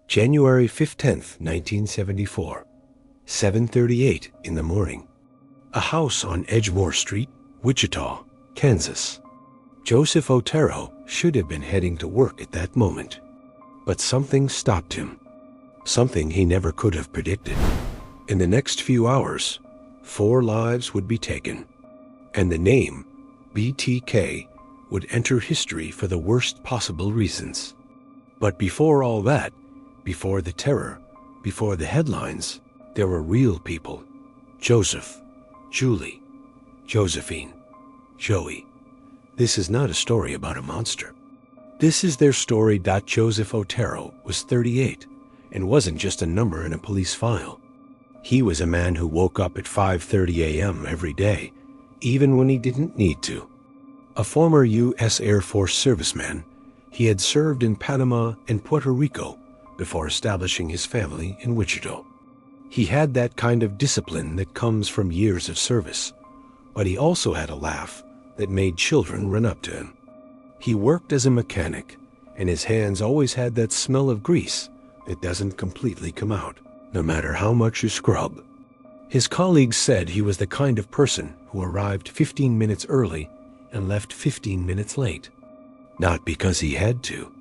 January 15th, 1974, 7:38 in the morning. A house on Edgemoor Street, Wichita, Kansas. Joseph Otero should have been heading to work at that moment. But something stopped him. Something he never could have predicted. In the next few hours, 4 lives would be taken. And the name, BTK, would enter history for the worst possible reasons. But before all that, before the terror, before the headlines, there were real people. Joseph, Julie, Josephine, Joey. This is not a story about a monster. This is their story. Joseph Otero was 38 and wasn't just a number in a police file. He was a man who woke up at 5:30 a.m. every day, even when he didn't need to. A former U.S. Air Force serviceman, he had served in Panama and Puerto Rico before establishing his family in Wichita. He had that kind of discipline that comes from years of service, but he also had a laugh that made children run up to him. He worked as a mechanic, and his hands always had that smell of grease that doesn't completely come out, no matter how much you scrub. His colleagues said he was the kind of person who arrived 15 minutes early and left 15 minutes late. Not because he had to,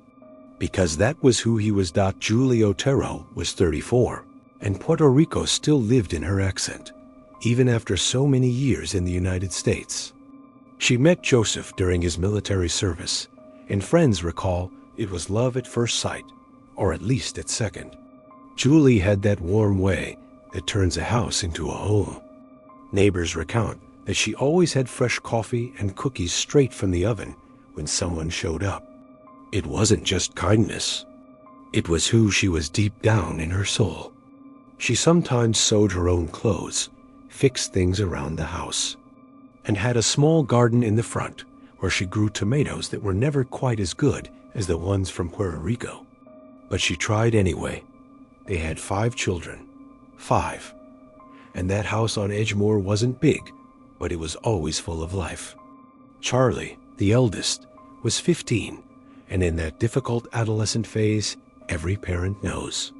because that was who he was. Julie Otero was 34, and Puerto Rico still lived in her accent, even after so many years in the United States. She met Joseph during his military service, and friends recall it was love at first sight, or at least at second. Julie had that warm way that turns a house into a home. Neighbors recount that she always had fresh coffee and cookies straight from the oven when someone showed up. It wasn't just kindness. It was who she was deep down in her soul. She sometimes sewed her own clothes, fixed things around the house, and had a small garden in the front where she grew tomatoes that were never quite as good as the ones from Puerto Rico. But she tried anyway. They had 5 children. 5. And that house on Edgemoor wasn't big, but it was always full of life. Charlie, the eldest, was 15, and in that difficult adolescent phase, every parent knows.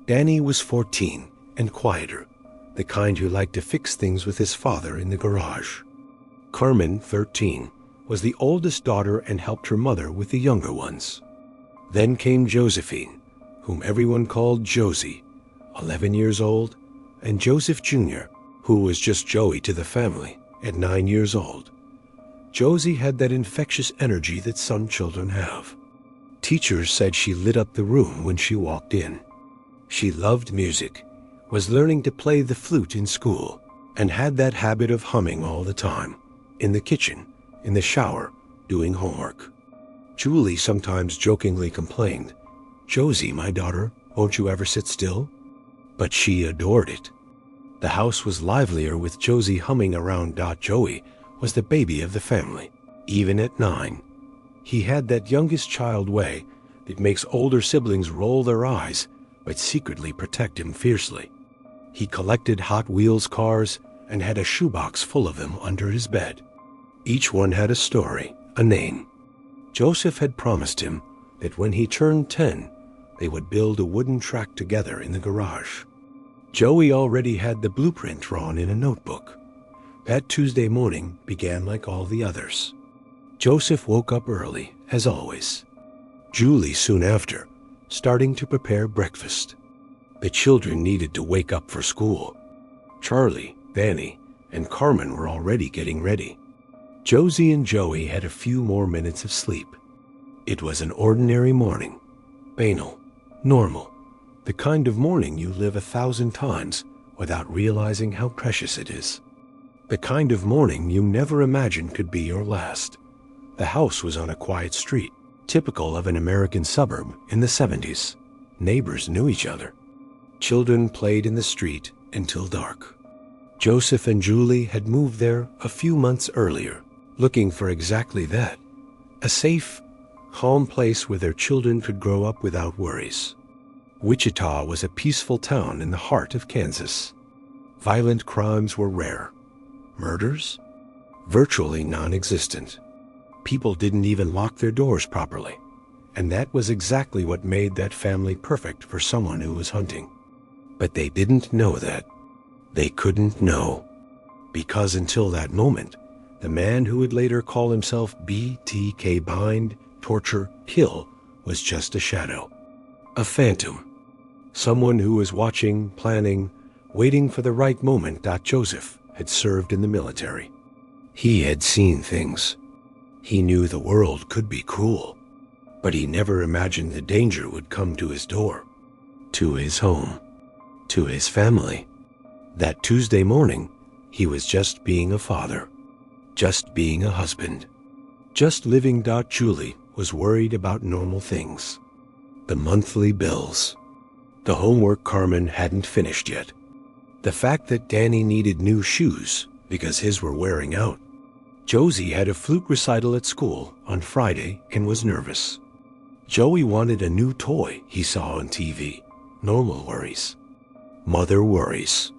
Danny was 14 and quieter, the kind who liked to fix things with his father in the garage. Carmen, 13, was the oldest daughter and helped her mother with the younger ones. Then came Josephine, whom everyone called Josie, 11 years old, and Joseph Jr., who was just Joey to the family at 9 years old. Josie had that infectious energy that some children have. Teachers said she lit up the room when she walked in. She loved music, was learning to play the flute in school, and had that habit of humming all the time, in the kitchen, in the shower, doing homework. Julie sometimes jokingly complained, "Josie, my daughter, won't you ever sit still?" But she adored it. The house was livelier with Josie humming around. Joey was the baby of the family, even at 9. He had that youngest child way that makes older siblings roll their eyes but secretly protect him fiercely. He collected Hot Wheels cars and had a shoebox full of them under his bed. Each one had a story, a name. Joseph had promised him that when he turned 10, they would build a wooden track together in the garage. Joey already had the blueprint drawn in a notebook. That Tuesday morning began like all the others. Joseph woke up early, as always. Julie soon after, starting to prepare breakfast. The children needed to wake up for school. Charlie, Danny, and Carmen were already getting ready. Josie and Joey had a few more minutes of sleep. It was an ordinary morning. Banal, normal, the kind of morning you live 1,000 times without realizing how precious it is. The kind of morning you never imagined could be your last. The house was on a quiet street, typical of an American suburb in the 70s. Neighbors knew each other. Children played in the street until dark. Joseph and Julie had moved there a few months earlier, looking for exactly that, a safe, calm place where their children could grow up without worries. Wichita was a peaceful town in the heart of Kansas. Violent crimes were rare. Murders? Virtually non-existent. People didn't even lock their doors properly. And that was exactly what made that family perfect for someone who was hunting. But they didn't know that. They couldn't know. Because until that moment, the man who would later call himself BTK, bind, torture, kill, was just a shadow. A phantom. Someone who was watching, planning, waiting for the right moment. Joseph had served in the military. He had seen things. He knew the world could be cruel, but he never imagined the danger would come to his door, to his home, to his family. That Tuesday morning, he was just being a father, just being a husband, just living. Julie was worried about normal things. The monthly bills, the homework Carmen hadn't finished yet, the fact that Danny needed new shoes because his were wearing out. Josie had a flute recital at school on Friday and was nervous. Joey wanted a new toy he saw on TV. Normal worries. Mother worries.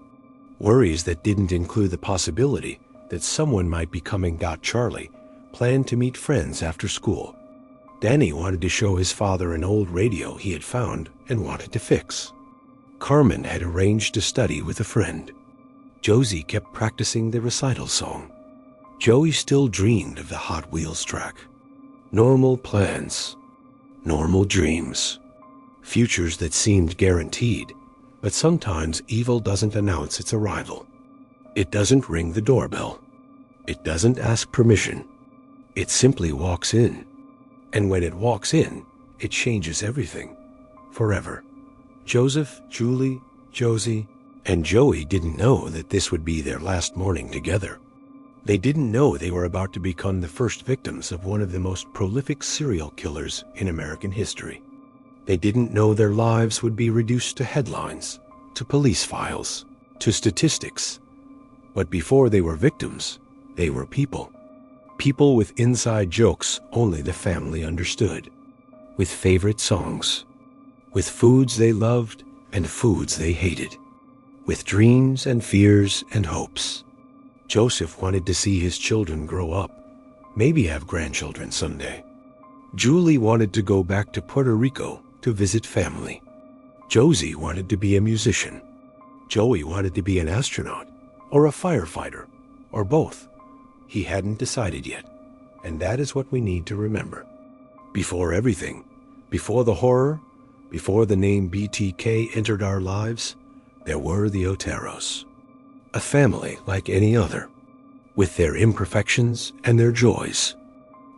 Worries that didn't include the possibility that someone might be coming. Charlie planned to meet friends after school. Danny wanted to show his father an old radio he had found and wanted to fix. Carmen had arranged to study with a friend. Josie kept practicing the recital song. Joey still dreamed of the Hot Wheels track. Normal plans, normal dreams, futures that seemed guaranteed, but sometimes evil doesn't announce its arrival. It doesn't ring the doorbell. It doesn't ask permission. It simply walks in. And when it walks in, it changes everything. Forever. Joseph, Julie, Josie, and Joey didn't know that this would be their last morning together. They didn't know they were about to become the first victims of one of the most prolific serial killers in American history. They didn't know their lives would be reduced to headlines, to police files, to statistics. But before they were victims, they were people. People with inside jokes only the family understood. With favorite songs. With foods they loved and foods they hated. With dreams and fears and hopes. Joseph wanted to see his children grow up, maybe have grandchildren someday. Julie wanted to go back to Puerto Rico to visit family. Josie wanted to be a musician. Joey wanted to be an astronaut, or a firefighter, or both. He hadn't decided yet, and that is what we need to remember. Before everything, before the horror, before the name BTK entered our lives, there were the Oteros. A family like any other, with their imperfections and their joys,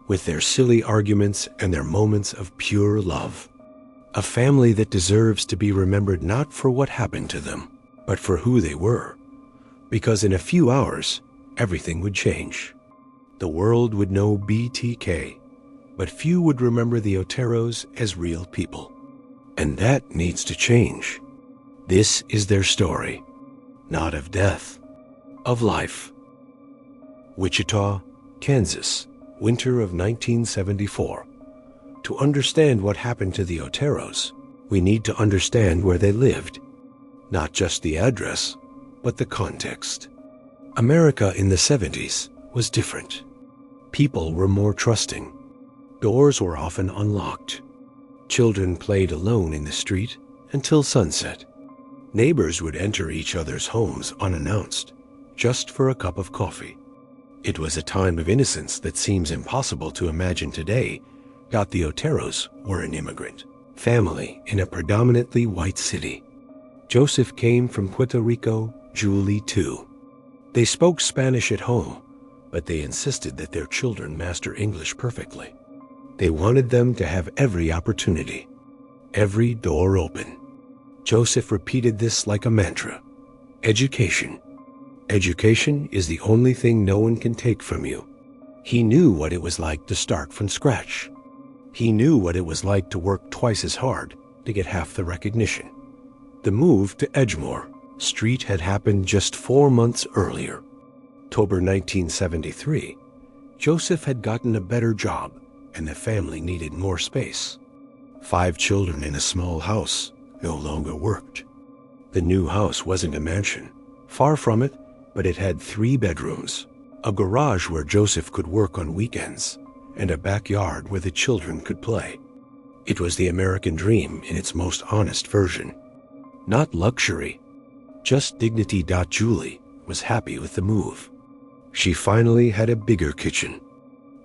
with their silly arguments and their moments of pure love. A family that deserves to be remembered not for what happened to them, but for who they were. Because in a few hours, everything would change. The world would know BTK, but few would remember the Oteros as real people. And that needs to change. This is their story. Not of death, of life. Wichita, Kansas, winter of 1974. To understand what happened to the Oteros, we need to understand where they lived. Not just the address, but the context. America in the 70s was different. People were more trusting. Doors were often unlocked. Children played alone in the street until sunset. Neighbors would enter each other's homes unannounced, just for a cup of coffee. It was a time of innocence that seems impossible to imagine today. The Oteros were an immigrant family in a predominantly white city. Joseph came from Puerto Rico, Julie too. They spoke Spanish at home, but they insisted that their children master English perfectly. They wanted them to have every opportunity, every door open. Joseph repeated this like a mantra. Education. Education is the only thing no one can take from you. He knew what it was like to start from scratch. He knew what it was like to work twice as hard to get half the recognition. The move to Edgemoor Street had happened just 4 months earlier. October 1973, Joseph had gotten a better job and the family needed more space. 5 children in a small house no longer worked. The new house wasn't a mansion, far from it, but it had 3 bedrooms, a garage where Joseph could work on weekends, and a backyard where the children could play. It was the American dream in its most honest version. Not luxury, just dignity. Julie was happy with the move. She finally had a bigger kitchen,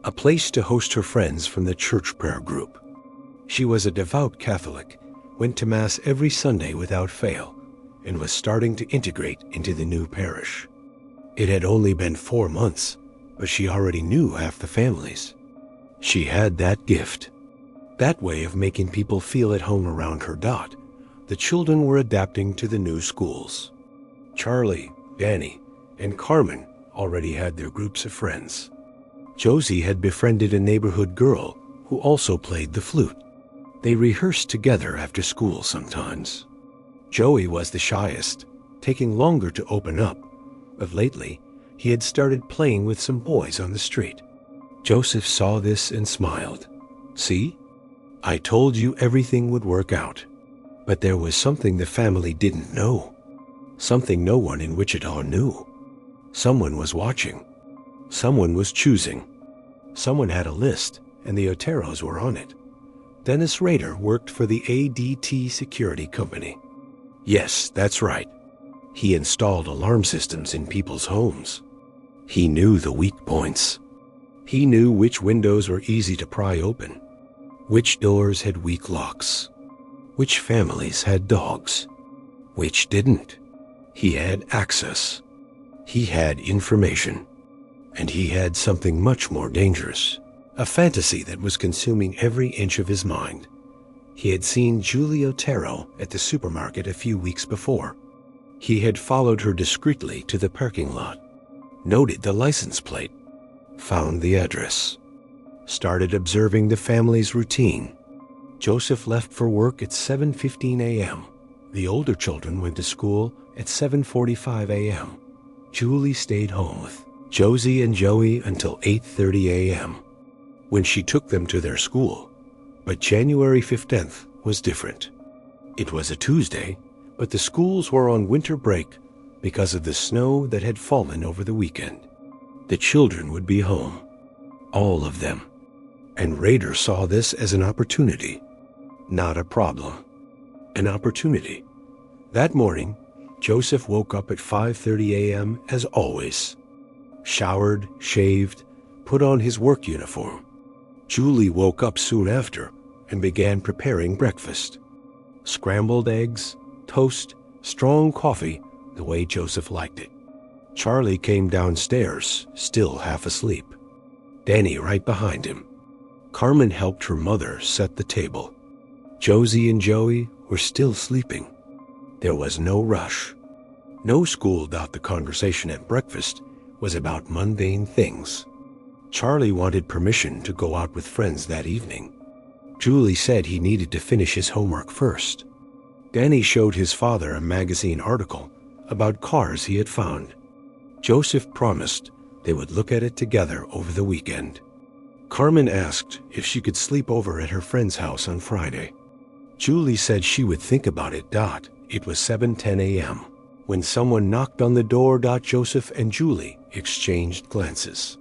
a place to host her friends from the church prayer group. She was a devout Catholic, went to Mass every Sunday without fail, and was starting to integrate into the new parish. It had only been 4 months, but she already knew half the families. She had that gift, that way of making people feel at home around her. The children were adapting to the new schools. Charlie, Danny, and Carmen already had their groups of friends. Josie had befriended a neighborhood girl who also played the flute. They rehearsed together after school sometimes. Joey was the shyest, taking longer to open up, but lately he had started playing with some boys on the street. Joseph saw this and smiled. See? I told you everything would work out. But there was something the family didn't know. Something no one in Wichita knew. Someone was watching. Someone was choosing. Someone had a list, and the Oteros were on it. Dennis Rader worked for the ADT security company. Yes, that's right. He installed alarm systems in people's homes. He knew the weak points. He knew which windows were easy to pry open, which doors had weak locks, which families had dogs, which didn't. He had access. He had information. And he had something much more dangerous, a fantasy that was consuming every inch of his mind. He had seen Julie Otero at the supermarket a few weeks before. He had followed her discreetly to the parking lot, noted the license plate, found the address, started observing the family's routine. Joseph left for work at 7:15 a.m. The older children went to school at 7:45 a.m. Julie stayed home with Josie and Joey until 8:30 a.m. when she took them to their school. But January 15th was different. It was a Tuesday, but the schools were on winter break because of the snow that had fallen over the weekend. The children would be home, all of them. And Rader saw this as an opportunity, not a problem. An opportunity. That morning, Joseph woke up at 5:30 a.m. as always. Showered, shaved, put on his work uniform. Julie woke up soon after and began preparing breakfast. Scrambled eggs, toast, strong coffee, the way Joseph liked it. Charlie came downstairs, still half asleep. Danny right behind him. Carmen helped her mother set the table. Josie and Joey were still sleeping. There was no rush. No school. The conversation at breakfast was about mundane things. Charlie wanted permission to go out with friends that evening. Julie said he needed to finish his homework first. Danny showed his father a magazine article about cars he had found. Joseph promised they would look at it together over the weekend. Carmen asked if she could sleep over at her friend's house on Friday. Julie said she would think about it. It was 7:10 a.m. when someone knocked on the door. Joseph and Julie exchanged glances.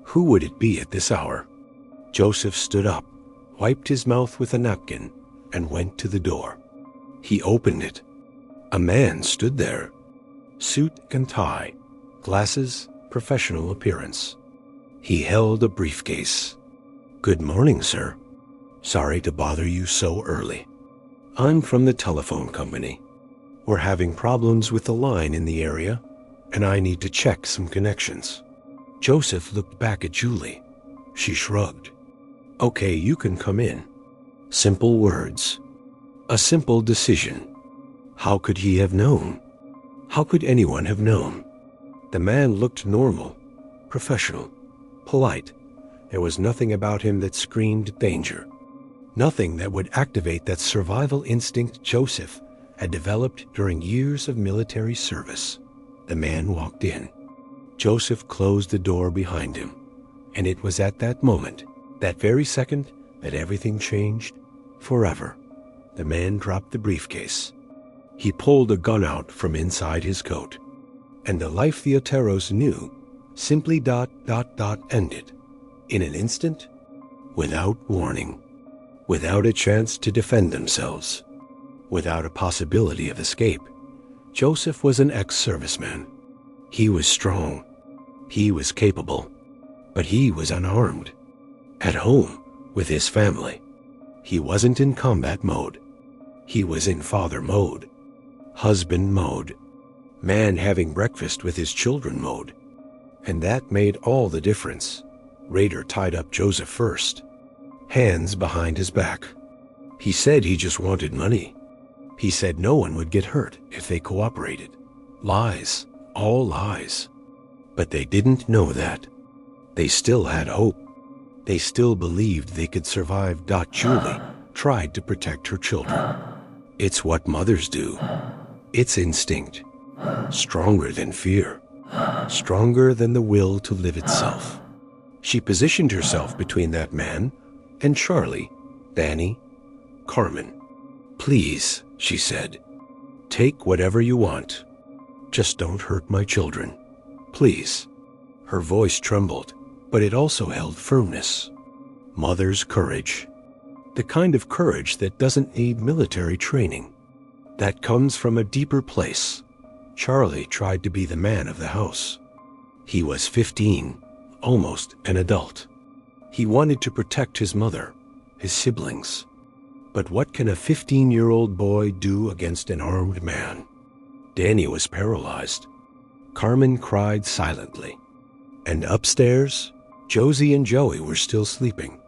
Who would it be at this hour? Joseph stood up, wiped his mouth with a napkin, and went to the door. He opened it. A man stood there. Suit and tie, glasses, professional appearance. He held a briefcase. Good morning, sir. Sorry to bother you so early. I'm from the telephone company. We're having problems with the line in the area, and I need to check some connections. Joseph looked back at Julie. She shrugged. Okay, you can come in. Simple words. A simple decision. How could he have known? How could anyone have known? The man looked normal, professional, polite. There was nothing about him that screamed danger. Nothing that would activate that survival instinct Joseph had developed during years of military service. The man walked in. Joseph closed the door behind him, and it was at that moment, that very second, that everything changed forever. The man dropped the briefcase. He pulled a gun out from inside his coat, and the life the Oteros knew simply ended in an instant, without warning. without a chance to defend themselves, without a possibility of escape. Joseph was an ex-serviceman. He was strong. He was capable. But he was unarmed. At home, with his family. He wasn't in combat mode. He was in father mode. Husband mode. Man having breakfast with his children mode. And that made all the difference. Rader tied up Joseph first. Hands behind his back. He said he just wanted money. He said no one would get hurt if they cooperated. Lies. All lies. But they didn't know that. They still had hope. They still believed they could survive. Julie tried to protect her children. It's what mothers do. It's instinct. Stronger than fear. Stronger than the will to live itself. She positioned herself between that man and Charlie, Danny, Carmen. Please, she said, take whatever you want. Just don't hurt my children. Please. Her voice trembled, but it also held firmness. Mother's courage. The kind of courage that doesn't need military training. That comes from a deeper place. Charlie tried to be the man of the house. He was 15, almost an adult. He wanted to protect his mother, his siblings. But what can a 15-year-old boy do against an armed man? Danny was paralyzed. Carmen cried silently. And upstairs, Josie and Joey were still sleeping,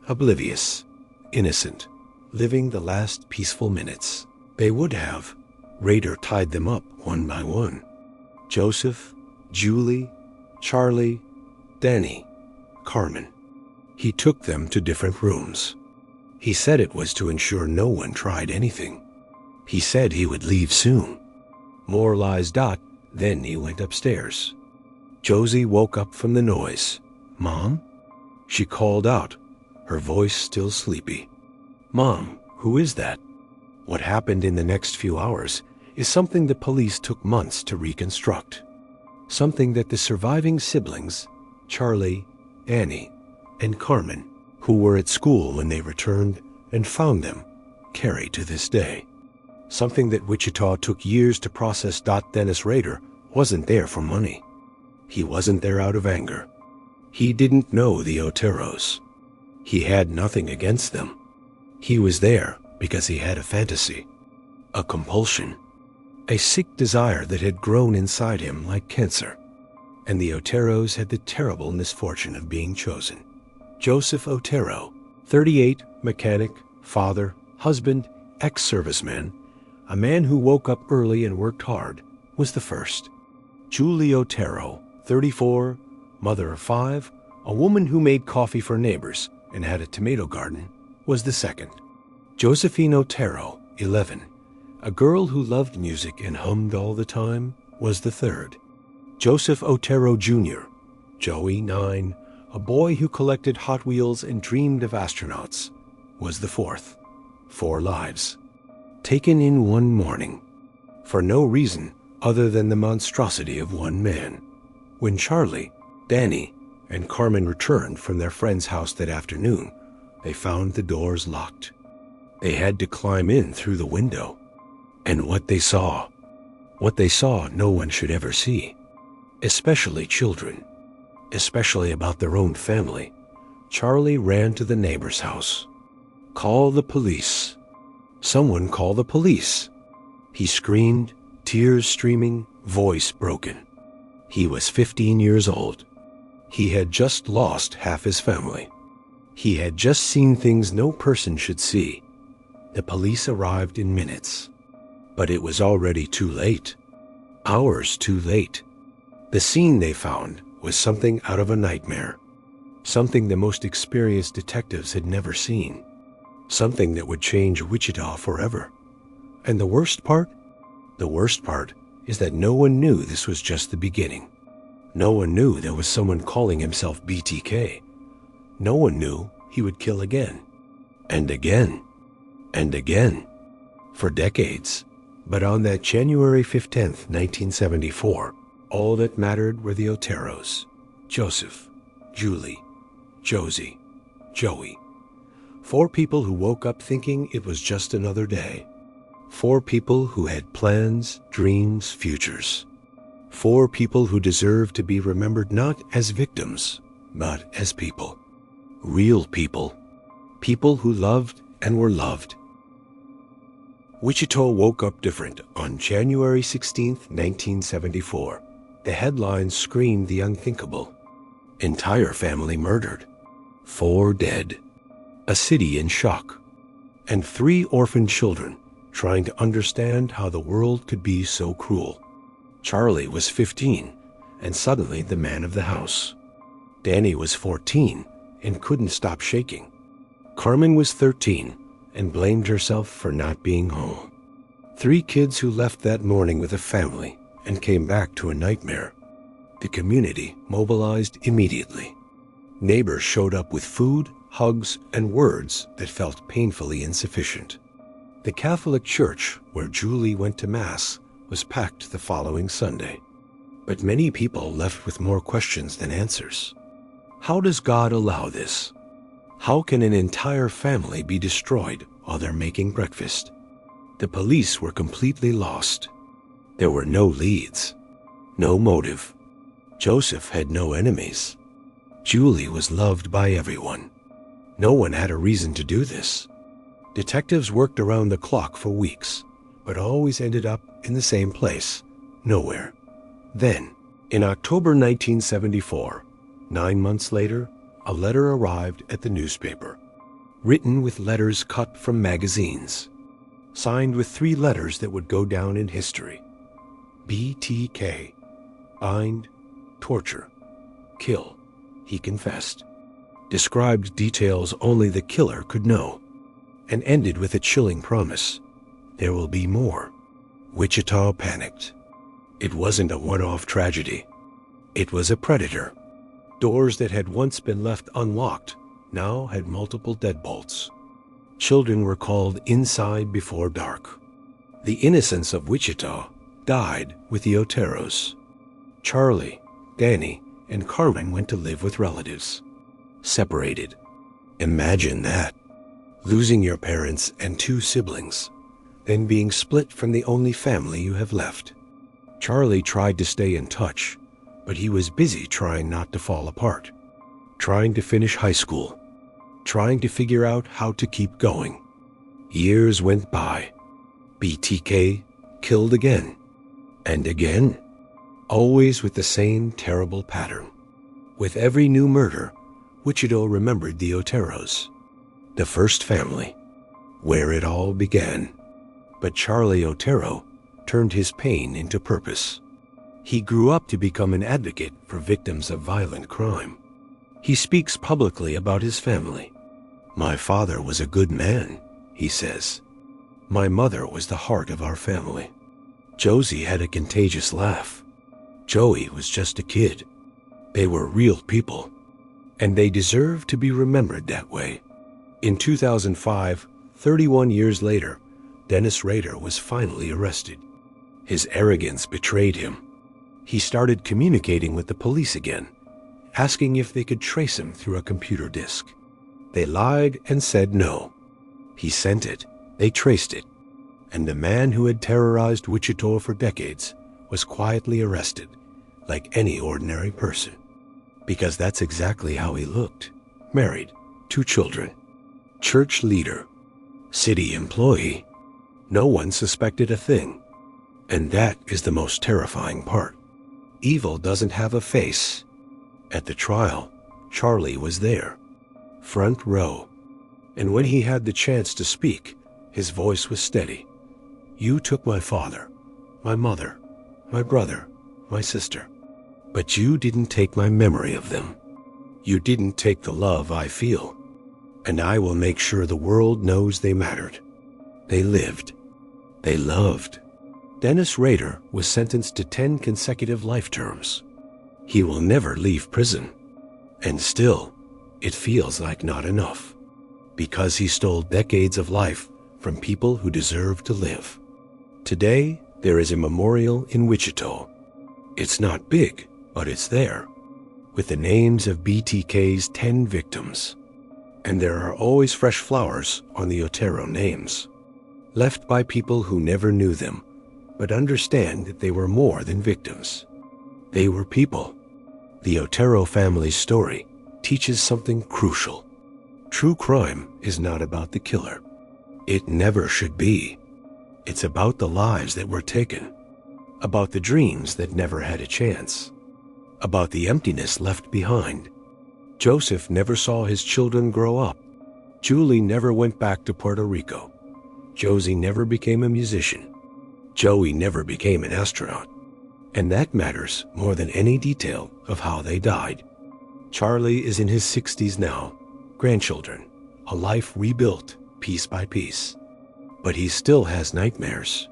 oblivious, innocent, living the last peaceful minutes. They would have. Rader tied them up one by one. Joseph, Julie, Charlie, Danny, Carmen. He took them to different rooms. He said it was to ensure no one tried anything. He said he would leave soon. More lies. Then he went upstairs. Josie woke up from the noise. Mom? She called out, her voice still sleepy. Mom, who is that? What happened in the next few hours is something the police took months to reconstruct. Something that the surviving siblings, Charlie, Annie, and Carmen, who were at school when they returned and found them, carry to this day. Something that Wichita took years to process. Dennis Rader wasn't there for money. He wasn't there out of anger. He didn't know the Oteros. He had nothing against them. He was there because he had a fantasy, a compulsion, a sick desire that had grown inside him like cancer. And the Oteros had the terrible misfortune of being chosen. Joseph Otero, 38, mechanic, father, husband, ex-serviceman, a man who woke up early and worked hard, was the first. Julie Otero, 34, mother of 5, a woman who made coffee for neighbors and had a tomato garden, was the second. Josephine Otero, 11, a girl who loved music and hummed all the time, was the third. Joseph Otero Jr., Joey, 9, a boy who collected Hot Wheels and dreamed of astronauts, was the fourth. 4 lives. Taken in one morning. For no reason other than the monstrosity of one man. When Charlie, Danny, and Carmen returned from their friend's house that afternoon, they found the doors locked. They had to climb in through the window. And what they saw no one should ever see. Especially children. Especially about their own family. Charlie ran to the neighbor's house. Call the police. Someone call the police. He screamed, tears streaming, voice broken. He was 15 years old. He had just lost half his family. He had just seen things no person should see. The police arrived in minutes. But it was already too late. Hours too late. The scene they found was something out of a nightmare. Something the most experienced detectives had never seen. Something that would change Wichita forever. And the worst part is that no one knew this was just the beginning. No one knew there was someone calling himself BTK. No one knew he would kill again. And again. And again. For decades. But on that January 15th, 1974, all that mattered were the Oteros. Joseph, Julie, Josie, Joey. 4 people who woke up thinking it was just another day. 4 people who had plans, dreams, futures. 4 people who deserve to be remembered not as victims, but as people. Real people. People who loved and were loved. Wichita woke up different on January 16, 1974. The headlines screamed the unthinkable. Entire family murdered. 4 dead. A city in shock. And 3 orphaned children trying to understand how the world could be so cruel. Charlie was 15 and suddenly the man of the house. Danny was 14 and couldn't stop shaking. Carmen was 13 and blamed herself for not being home. 3 kids who left that morning with a family and came back to a nightmare. The community mobilized immediately. Neighbors showed up with food, hugs, and words that felt painfully insufficient. The Catholic Church, where Julie went to Mass, was packed the following Sunday. But many people left with more questions than answers. How does God allow this? How can an entire family be destroyed while they're making breakfast? The police were completely lost. There were no leads, no motive. Joseph had no enemies. Julie was loved by everyone. No one had a reason to do this. Detectives worked around the clock for weeks, but always ended up in the same place, nowhere. Then, in October 1974, 9 months later, a letter arrived at the newspaper, written with letters cut from magazines, signed with 3 letters that would go down in history. BTK, bind, torture, kill, he confessed. Described details only the killer could know, and ended with a chilling promise. There will be more. Wichita panicked. It wasn't a one-off tragedy. It was a predator. Doors that had once been left unlocked now had multiple deadbolts. Children were called inside before dark. The innocence of Wichita died with the Oteros. Charlie, Danny, and Carmen went to live with relatives. Separated. Imagine that. Losing your parents and 2 siblings, then being split from the only family you have left. Charlie tried to stay in touch, but he was busy trying not to fall apart, trying to finish high school, trying to figure out how to keep going. Years went by. BTK killed again, and again, always with the same terrible pattern. With every new murder, Wichita remembered the Oteros, the first family, where it all began. But Charlie Otero turned his pain into purpose. He grew up to become an advocate for victims of violent crime. He speaks publicly about his family. My father was a good man, he says. My mother was the heart of our family. Josie had a contagious laugh. Joey was just a kid. They were real people, and they deserve to be remembered that way. In 2005, 31 years later, Dennis Rader was finally arrested. His arrogance betrayed him. He started communicating with the police again, asking if they could trace him through a computer disk. They lied and said no. He sent it, they traced it, and the man who had terrorized Wichita for decades was quietly arrested, like any ordinary person. Because that's exactly how he looked. Married, 2 children, church leader, city employee. No one suspected a thing. And that is the most terrifying part. Evil doesn't have a face. At the trial, Charlie was there, front row. And when he had the chance to speak, his voice was steady. You took my father, my mother, my brother, my sister. But you didn't take my memory of them. You didn't take the love I feel. And I will make sure the world knows they mattered. They lived. They loved. Dennis Rader was sentenced to 10 consecutive life terms. He will never leave prison. And still, it feels like not enough. Because he stole decades of life from people who deserve to live. Today, there is a memorial in Wichita. It's not big, but it's there, with the names of BTK's 10 victims. And there are always fresh flowers on the Otero names, left by people who never knew them, but understand that they were more than victims. They were people. The Otero family's story teaches something crucial. True crime is not about the killer. It never should be. It's about the lives that were taken, about the dreams that never had a chance, about the emptiness left behind. Joseph never saw his children grow up. Julie never went back to Puerto Rico. Josie never became a musician. Joey never became an astronaut. And that matters more than any detail of how they died. Charlie is in his 60s now, grandchildren, a life rebuilt piece by piece. But he still has nightmares.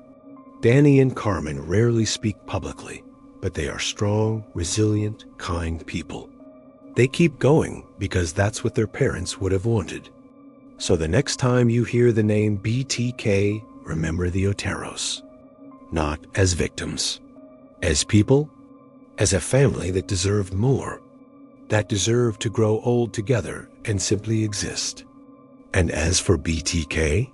Danny and Carmen rarely speak publicly, but they are strong, resilient, kind people. They keep going because that's what their parents would have wanted. So the next time you hear the name BTK, remember the Oteros. Not as victims. As people, as a family that deserved more, that deserved to grow old together and simply exist. And as for BTK,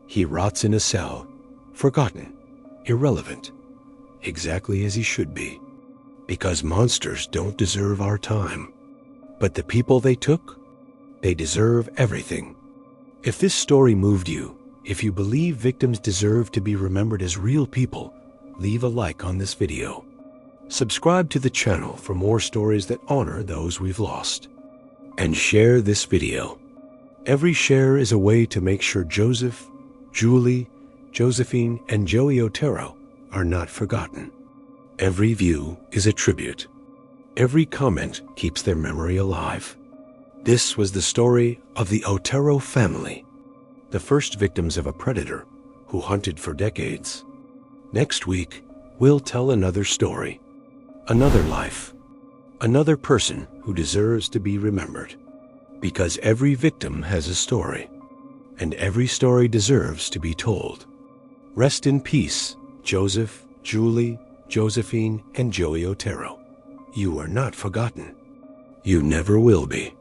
he rots in a cell, forgotten, irrelevant, exactly as he should be, because monsters don't deserve our time. But the people they took, they deserve everything. If this story moved you, if you believe victims deserve to be remembered as real people, leave a like on this video. Subscribe to the channel for more stories that honor those we've lost. And share this video. Every share is a way to make sure Joseph, Julie, Josephine, and Joey Otero are not forgotten. Every view is a tribute. Every comment keeps their memory alive. This was the story of the Otero family, the first victims of a predator who hunted for decades. Next week, we'll tell another story, another life, another person who deserves to be remembered. Because every victim has a story, and every story deserves to be told. Rest in peace, Joseph, Julie, Josephine, and Joey Otero. You are not forgotten. You never will be.